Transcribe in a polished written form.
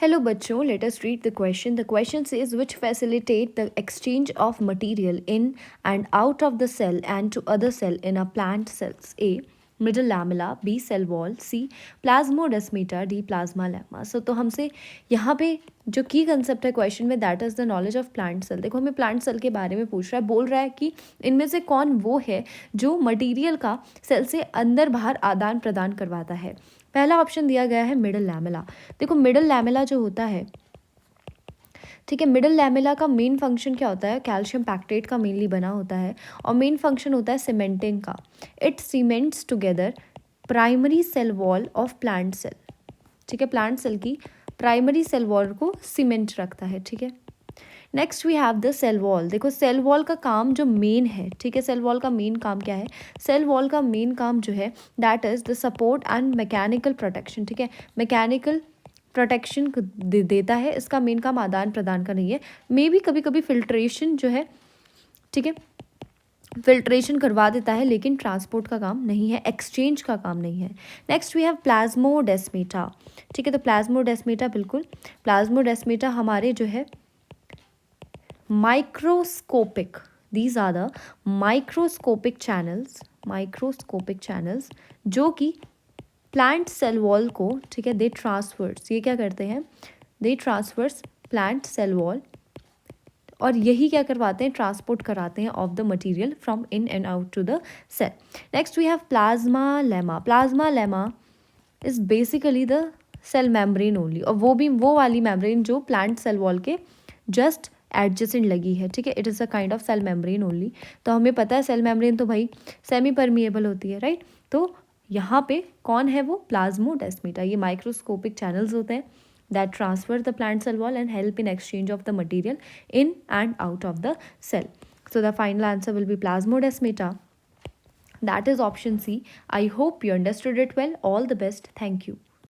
Hello बच्चों, let us read the question. The question says which facilitate the exchange of material in and out of the cell and to other cell in a plant cells. A. Middle lamella, B. Cell wall, C. Plasmodesmata, D. Plasma lemma. So तो हमसे यहाँ पे जो की concept है question में that is the knowledge of plant cell. देखो हमें प्लांट सेल के बारे में पूछ रहा है, बोल रहा है कि इनमें से कौन वो है जो मटीरियल का सेल से अंदर बाहर आदान प्रदान करवाता है. पहला ऑप्शन दिया गया है मिडल लैमेला. देखो मिडल लैमेला जो होता है, ठीक है, मिडल लैमेला का मेन फंक्शन क्या होता है? कैल्शियम पैक्टेट का मेनली बना होता है और मेन फंक्शन होता है सीमेंटिंग का. It cements together primary cell wall of plant cell. ठीक है, प्लांट सेल की प्राइमरी सेल वॉल को सीमेंट रखता है. ठीक है, next we have the cell wall. देखो सेल वॉल का काम जो मेन है, ठीक है, सेल वॉल का मेन काम क्या है? सेल वॉल का मेन काम जो है that is the support and mechanical protection. ठीक है, मैकेनिकल प्रोटेक्शन देता है. इसका मेन काम आदान प्रदान का नहीं है. मे भी कभी कभी फिल्ट्रेशन जो है, ठीक है, फिल्ट्रेशन करवा देता है, लेकिन ट्रांसपोर्ट का काम नहीं है, एक्सचेंज का काम नहीं है. Next we have plasmodesmata. ठीक है, तो प्लाज्मोडेस्मेटा, बिल्कुल प्लाज्मोडेस्मेटा हमारे जो है microscopic, these are the microscopic channels जो कि प्लांट सेल वॉल को, ठीक है, दे ट्रांसफर्स, ये क्या करते हैं? They transfers plant cell wall, और यही क्या करवाते हैं? ट्रांसपोर्ट कराते हैं of the material from in and out to the cell. Next we have plasmalemma. Plasmalemma is basically the cell membrane only, और वो भी वो वाली मेम्ब्रेन जो प्लांट सेल वॉल के जस्ट एडजेसेंट लगी है. ठीक है, it is a kind of cell membrane only. तो हमें पता है सेल मेम्ब्रेन तो भाई सेमी परमिएबल होती है, राइट. तो यहाँ पे कौन है वो? प्लाज्मोडेस्मेटा. ये माइक्रोस्कोपिक चैनल्स होते हैं that transfer the plant cell wall and help in exchange of the material in and out of the cell. So the final answer will be plasmodesmata. That is option C. I hope you understood it well. All the best. Thank you.